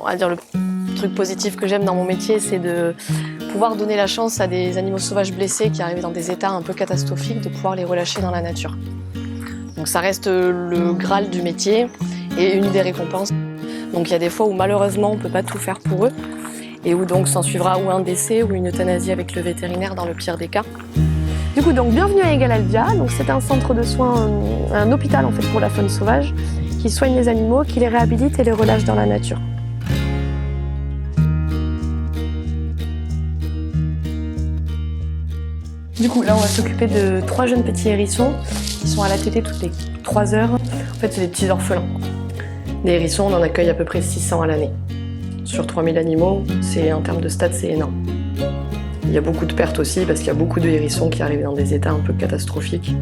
on va dire le truc positif que j'aime dans mon métier, c'est de pouvoir donner la chance à des animaux sauvages blessés qui arrivent dans des états un peu catastrophiques, de pouvoir les relâcher dans la nature. Donc ça reste le Graal du métier et une des récompenses. Donc il y a des fois où malheureusement on ne peut pas tout faire pour eux et où donc s'en suivra ou un décès ou une euthanasie avec le vétérinaire dans le pire des cas. Du coup, donc bienvenue à Egalaldia. Donc c'est un centre de soins, un hôpital en fait pour la faune sauvage qui soigne les animaux, qui les réhabilite et les relâche dans la nature. Du coup, là, on va s'occuper de 3 jeunes petits hérissons qui sont à la tétée toutes les 3 heures. En fait, c'est des petits orphelins. Des hérissons, on en accueille à peu près 600 à l'année. Sur 3000 animaux, en termes de stade, c'est énorme. Il y a beaucoup de pertes aussi parce qu'il y a beaucoup de hérissons qui arrivent dans des états un peu catastrophiques.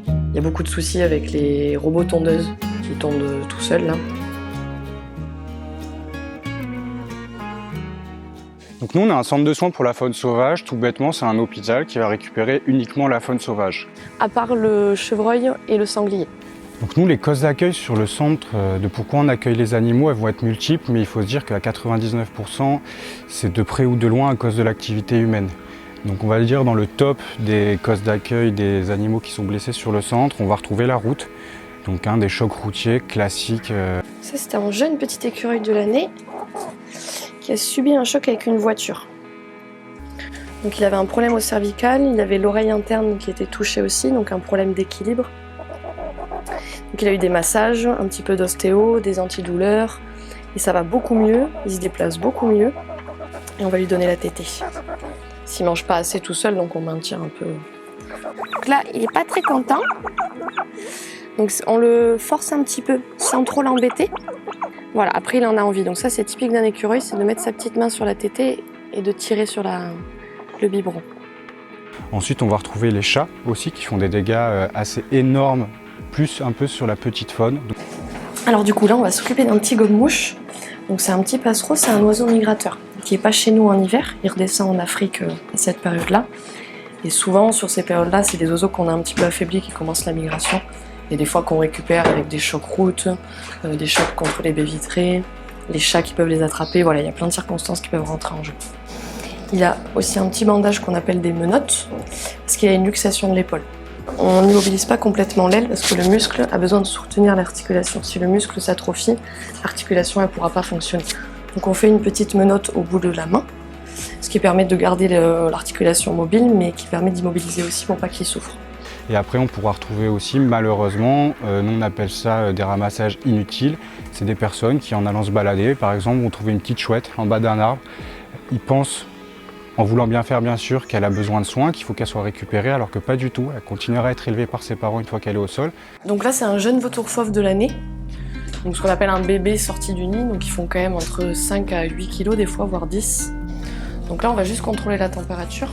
Il y a beaucoup de soucis avec les robots tondeuses qui tondent tout seuls là. Donc nous, on a un centre de soins pour la faune sauvage. Tout bêtement, c'est un hôpital qui va récupérer uniquement la faune sauvage. À part le chevreuil et le sanglier. Donc nous, les causes d'accueil sur le centre de pourquoi on accueille les animaux, elles vont être multiples, mais il faut se dire qu'à 99%, c'est de près ou de loin à cause de l'activité humaine. Donc on va le dire dans le top des causes d'accueil des animaux qui sont blessés sur le centre, on va retrouver la route, donc des chocs routiers classiques. Ça, c'était un jeune petit écureuil de l'année qui a subi un choc avec une voiture. Donc il avait un problème au cervical, il avait l'oreille interne qui était touchée aussi, donc un problème d'équilibre. Donc il a eu des massages, un petit peu d'ostéo, des antidouleurs, et ça va beaucoup mieux, il se déplace beaucoup mieux, et on va lui donner la tétée. S'il mange pas assez tout seul, donc on maintient un peu. Donc là, il est pas très content, donc on le force un petit peu, sans trop l'embêter. Voilà, après il en a envie, donc ça c'est typique d'un écureuil, c'est de mettre sa petite main sur la tétée et de tirer sur le biberon. Ensuite, on va retrouver les chats aussi qui font des dégâts assez énormes, plus un peu sur la petite faune. Alors du coup là on va s'occuper d'un petit gobe-mouche. Donc c'est un petit passereau, c'est un oiseau migrateur qui n'est pas chez nous en hiver, il redescend en Afrique à cette période-là. Et souvent sur ces périodes-là, c'est des oiseaux qu'on a un petit peu affaiblis qui commencent la migration. Et des fois qu'on récupère avec des chocs routes, des chocs contre les baies vitrées, les chats qui peuvent les attraper, voilà, il y a plein de circonstances qui peuvent rentrer en jeu. Il a aussi un petit bandage qu'on appelle des menottes, parce qu'il a une luxation de l'épaule. On n'immobilise pas complètement l'aile parce que le muscle a besoin de soutenir l'articulation. Si le muscle s'atrophie, l'articulation ne pourra pas fonctionner. Donc on fait une petite menotte au bout de la main, ce qui permet de garder l'articulation mobile, mais qui permet d'immobiliser aussi pour pas qu'il souffre. Et après, on pourra retrouver aussi, malheureusement, nous on appelle ça des ramassages inutiles. C'est des personnes qui, en allant se balader, par exemple, vont trouver une petite chouette en bas d'un arbre. Ils pensent, en voulant bien faire bien sûr, qu'elle a besoin de soins, qu'il faut qu'elle soit récupérée, alors que pas du tout. Elle continuera à être élevée par ses parents une fois qu'elle est au sol. Donc là, c'est un jeune vautour fauve de l'année. Donc ce qu'on appelle un bébé sorti du nid. Donc ils font quand même entre 5 à 8 kilos des fois, voire 10. Donc là, on va juste contrôler la température.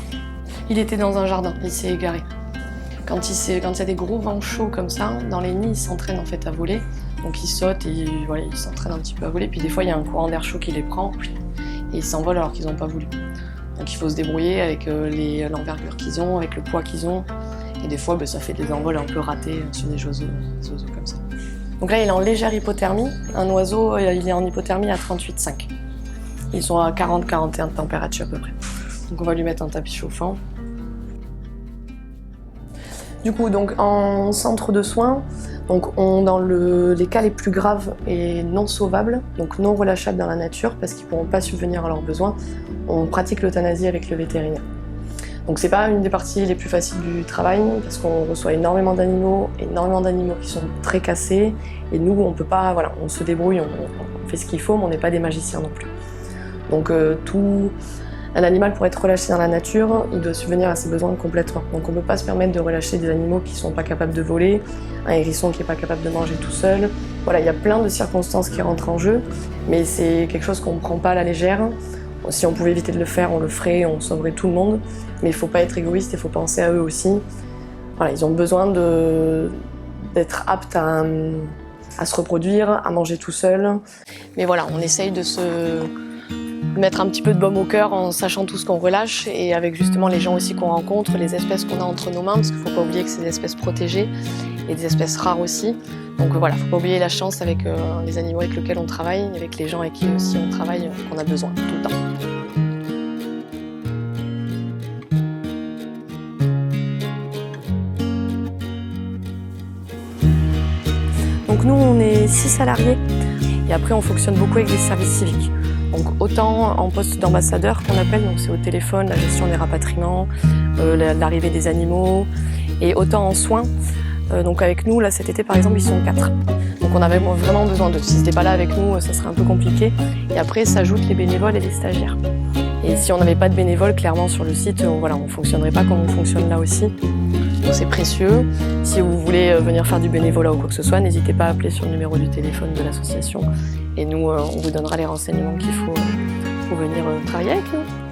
Il était dans un jardin, il s'est égaré. Quand il y a des gros vents chauds comme ça, dans les nids, ils s'entraînent en fait à voler. Donc ils sautent et voilà, ils s'entraînent un petit peu à voler. Puis des fois, il y a un courant d'air chaud qui les prend et ils s'envolent alors qu'ils n'ont pas voulu. Donc il faut se débrouiller avec l'envergure qu'ils ont, avec le poids qu'ils ont. Et des fois, ça fait des envols un peu ratés sur des oiseaux comme ça. Donc là, il est en légère hypothermie. Un oiseau, il est en hypothermie à 38,5. Ils sont à 40-41 de température à peu près. Donc on va lui mettre un tapis chauffant. Du coup, donc en centre de soins, donc dans les cas les plus graves et non sauvables, donc non relâchables dans la nature parce qu'ils ne pourront pas subvenir à leurs besoins, on pratique l'euthanasie avec le vétérinaire. Donc c'est pas une des parties les plus faciles du travail parce qu'on reçoit énormément d'animaux qui sont très cassés et nous on peut pas, voilà, on se débrouille, on fait ce qu'il faut mais on n'est pas des magiciens non plus. Donc un animal pour être relâché dans la nature, il doit subvenir à ses besoins complètement. Donc on ne peut pas se permettre de relâcher des animaux qui ne sont pas capables de voler, un hérisson qui n'est pas capable de manger tout seul. Voilà, il y a plein de circonstances qui rentrent en jeu, mais c'est quelque chose qu'on ne prend pas à la légère. Si on pouvait éviter de le faire, on le ferait, on sauverait tout le monde. Mais il ne faut pas être égoïste, il faut penser à eux aussi. Voilà, ils ont besoin d'être aptes à se reproduire, à manger tout seul. Mais voilà, on essaye de se mettre un petit peu de baume au cœur en sachant tout ce qu'on relâche et avec justement les gens aussi qu'on rencontre, les espèces qu'on a entre nos mains, parce qu'il ne faut pas oublier que c'est des espèces protégées et des espèces rares aussi. Donc voilà, faut pas oublier la chance avec les animaux avec lesquels on travaille, avec les gens avec qui aussi on travaille, qu'on a besoin tout le temps. Donc nous, on est 6 salariés et après on fonctionne beaucoup avec des services civiques. Donc autant en poste d'ambassadeur qu'on appelle, donc c'est au téléphone, la gestion des rapatriements, l'arrivée des animaux, et autant en soins. Donc avec nous, là cet été par exemple, ils sont 4. Donc on avait vraiment besoin d'eux. Si c'était pas là avec nous, ça serait un peu compliqué. Et après s'ajoutent les bénévoles et les stagiaires. Et si on n'avait pas de bénévoles, clairement sur le site, voilà, on ne fonctionnerait pas comme on fonctionne là aussi. Donc c'est précieux. Si vous voulez venir faire du bénévolat ou quoi que ce soit, n'hésitez pas à appeler sur le numéro du téléphone de l'association. Et nous, on vous donnera les renseignements qu'il faut pour venir travailler avec nous.